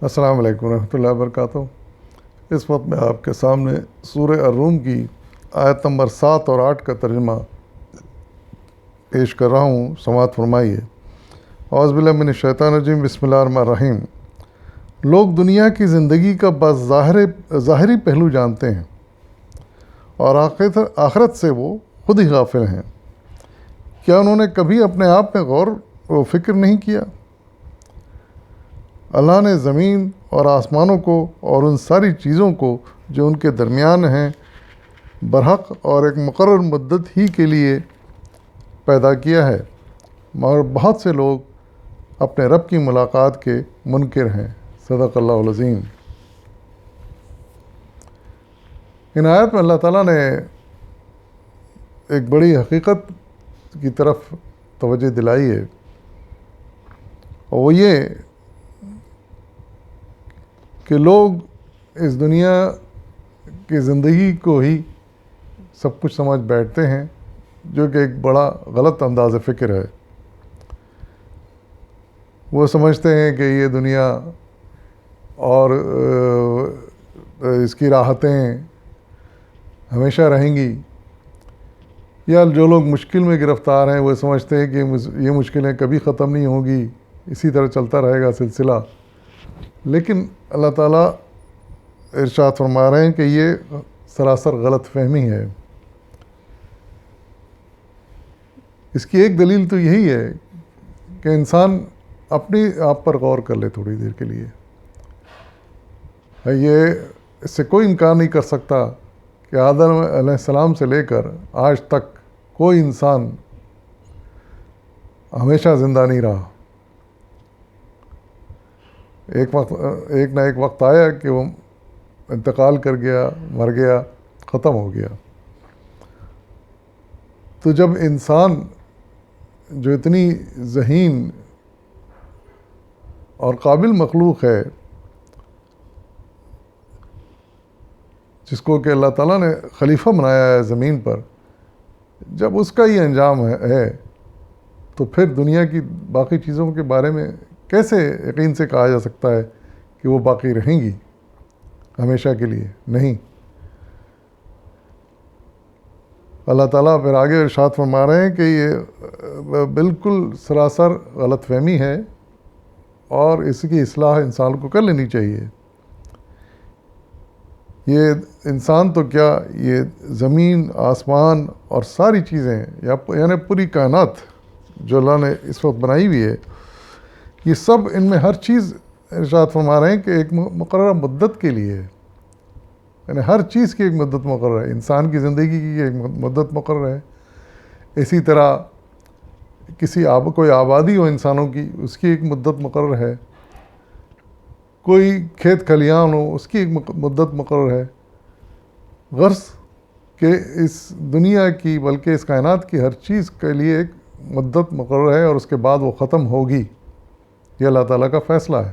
السلام علیکم ورحمۃ اللہ وبرکاتہ۔ اس وقت میں آپ کے سامنے سورہ الروم کی آیت نمبر 7 اور 8 کا ترجمہ پیش کر رہا ہوں، سماعت فرمائیے۔ اعوذ باللہ من الشیطان الرجیم، بسم اللہ الرحمن الرحیم۔ لوگ دنیا کی زندگی کا بس ظاہری پہلو جانتے ہیں اور آخرت سے وہ خود ہی غافل ہیں۔ کیا انہوں نے کبھی اپنے آپ میں غور و فکر نہیں کیا؟ اللہ نے زمین اور آسمانوں کو اور ان ساری چیزوں کو جو ان کے درمیان ہیں برحق اور ایک مقرر مدت ہی کے لیے پیدا کیا ہے، مگر بہت سے لوگ اپنے رب کی ملاقات کے منکر ہیں۔ صدق اللہ العظیم۔ ان آیت میں اللہ تعالیٰ نے ایک بڑی حقیقت کی طرف توجہ دلائی ہے، اور وہ یہ کہ لوگ اس دنیا کی زندگی کو ہی سب کچھ سمجھ بیٹھتے ہیں، جو کہ ایک بڑا غلط انداز فکر ہے۔ وہ سمجھتے ہیں کہ یہ دنیا اور اس کی راحتیں ہمیشہ رہیں گی، یا جو لوگ مشکل میں گرفتار ہیں وہ سمجھتے ہیں کہ یہ مشکلیں کبھی ختم نہیں ہوں گی، اسی طرح چلتا رہے گا سلسلہ۔ لیکن اللہ تعالیٰ ارشاد فرما رہے ہیں کہ یہ سراسر غلط فہمی ہے۔ اس کی ایک دلیل تو یہی ہے کہ انسان اپنی آپ پر غور کر لے تھوڑی دیر کے لیے۔ یہ اس سے کوئی انکار نہیں کر سکتا کہ آدم علیہ السلام سے لے کر آج تک کوئی انسان ہمیشہ زندہ نہیں رہا۔ ایک نہ ایک وقت آیا کہ وہ انتقال کر گیا، مر گیا، ختم ہو گیا۔ تو جب انسان جو اتنی ذہین اور قابل مخلوق ہے، جس کو کہ اللہ تعالیٰ نے خلیفہ بنایا ہے زمین پر، جب اس کا یہ انجام ہے تو پھر دنیا کی باقی چیزوں کے بارے میں کیسے یقین سے کہا جا سکتا ہے کہ وہ باقی رہیں گی ہمیشہ کے لیے؟ نہیں۔ اللہ تعالیٰ پھر آگے ارشاد فرما رہے ہیں کہ یہ بالکل سراسر غلط فہمی ہے اور اس کی اصلاح انسان کو کر لینی چاہیے۔ یہ انسان تو کیا، یہ زمین، آسمان اور ساری چیزیں یعنی پوری کائنات جو اللہ نے اس وقت بنائی ہوئی ہے، یہ سب ان میں ہر چیز ارشاد فرما رہے ہیں کہ ایک مقررہ مدت کے لیے ہے۔ یعنی ہر چیز کی ایک مدت مقرر ہے، انسان کی زندگی کی ایک مدت مقرر ہے۔ اسی طرح کوئی آبادی ہو انسانوں کی، اس کی ایک مدت مقرر ہے۔ کوئی کھیت کھلیان ہو، اس کی ایک مدت مقرر ہے۔ غرض کہ اس دنیا کی بلکہ اس کائنات کی ہر چیز کے لیے ایک مدت مقرر ہے، اور اس کے بعد وہ ختم ہوگی۔ یہ اللہ تعالیٰ کا فیصلہ ہے۔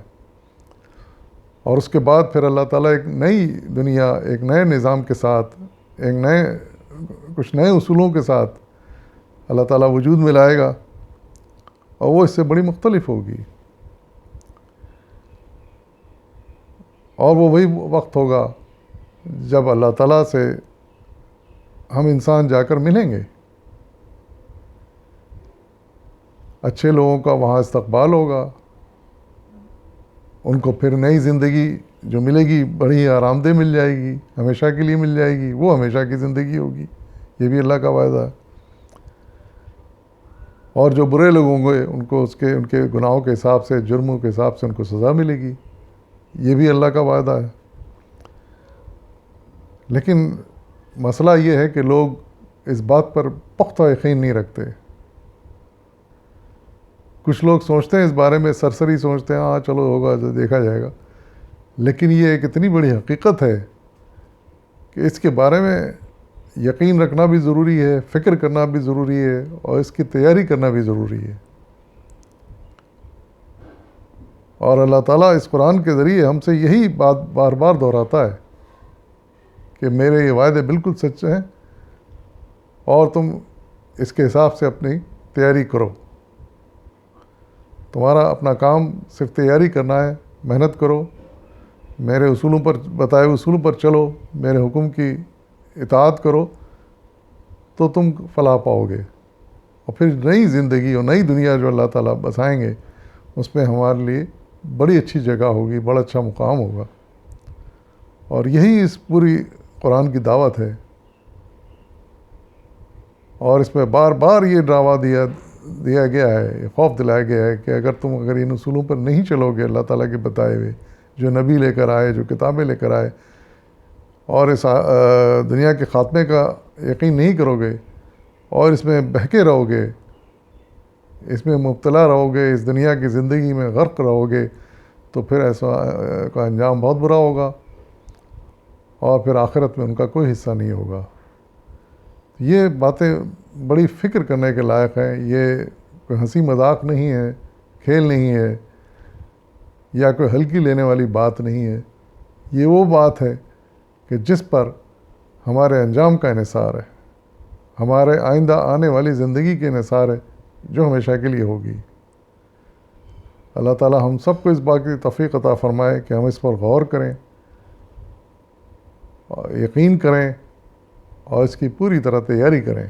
اور اس کے بعد پھر اللہ تعالیٰ ایک نئی دنیا، ایک نئے نظام کے ساتھ، کچھ نئے اصولوں کے ساتھ اللہ تعالیٰ وجود میں لائے گا، اور وہ اس سے بڑی مختلف ہوگی۔ اور وہ وہی وقت ہوگا جب اللہ تعالیٰ سے ہم انسان جا کر ملیں گے۔ اچھے لوگوں کا وہاں استقبال ہوگا، ان کو پھر نئی زندگی جو ملے گی بڑی آرام دہ مل جائے گی، ہمیشہ کے لیے مل جائے گی، وہ ہمیشہ کی زندگی ہوگی۔ یہ بھی اللہ کا وعدہ ہے۔ اور جو برے لوگ ہوں گے ان کو ان کے گناہوں کے حساب سے، جرموں کے حساب سے ان کو سزا ملے گی۔ یہ بھی اللہ کا وعدہ ہے۔ لیکن مسئلہ یہ ہے کہ لوگ اس بات پر پختہ یقین نہیں رکھتے۔ کچھ لوگ سوچتے ہیں اس بارے میں، سرسری سوچتے ہیں، ہاں چلو ہوگا، دیکھا جائے گا۔ لیکن یہ ایک اتنی بڑی حقیقت ہے کہ اس کے بارے میں یقین رکھنا بھی ضروری ہے، فکر کرنا بھی ضروری ہے، اور اس کی تیاری کرنا بھی ضروری ہے۔ اور اللہ تعالیٰ اس قرآن کے ذریعے ہم سے یہی بات بار بار دہراتا ہے کہ میرے یہ وعدے بالکل سچ ہیں، اور تم اس کے حساب سے اپنی تیاری کرو۔ تمہارا اپنا کام صرف تیاری کرنا ہے، محنت کرو، میرے اصولوں پر بتائے اصولوں پر چلو، میرے حکم کی اطاعت کرو، تو تم فلاح پاؤ گے. اور پھر نئی زندگی اور نئی دنیا جو اللہ تعالیٰ بسائیں گے اس میں ہمارے لیے بڑی اچھی جگہ ہوگی، بڑا اچھا مقام ہوگا. اور یہی اس پوری قرآن کی دعوت ہے. اور اس میں بار بار یہ ڈراوا دیا گیا ہے، یہ خوف دلایا گیا ہے کہ اگر ان اصولوں پر نہیں چلو گے اللہ تعالیٰ کے بتائے ہوئے، جو نبی لے کر آئے، جو کتابیں لے کر آئے، اور اس دنیا کے خاتمے کا یقین نہیں کرو گے اور اس میں بہکے رہو گے، اس میں مبتلا رہو گے، اس دنیا کی زندگی میں غرق رہو گے، تو پھر ایسا کا انجام بہت برا ہوگا اور پھر آخرت میں ان کا کوئی حصہ نہیں ہوگا. یہ باتیں بڑی فکر کرنے کے لائق ہیں. یہ کوئی ہنسی مذاق نہیں ہے، کھیل نہیں ہے، یا کوئی ہلکی لینے والی بات نہیں ہے. یہ وہ بات ہے کہ جس پر ہمارے انجام کا انحصار ہے، ہمارے آئندہ آنے والی زندگی کے انحصار ہے جو ہمیشہ کے لیے ہوگی. اللہ تعالی ہم سب کو اس بات کی توفیق عطا فرمائے کہ ہم اس پر غور کریں، یقین کریں اور اس کی پوری طرح تیاری کریں،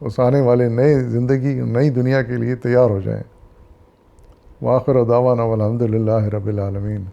اس آنے والے نئے زندگی، نئی دنیا کے لیے تیار ہو جائیں. وآخر دعوانا والحمد للہ رب العالمین.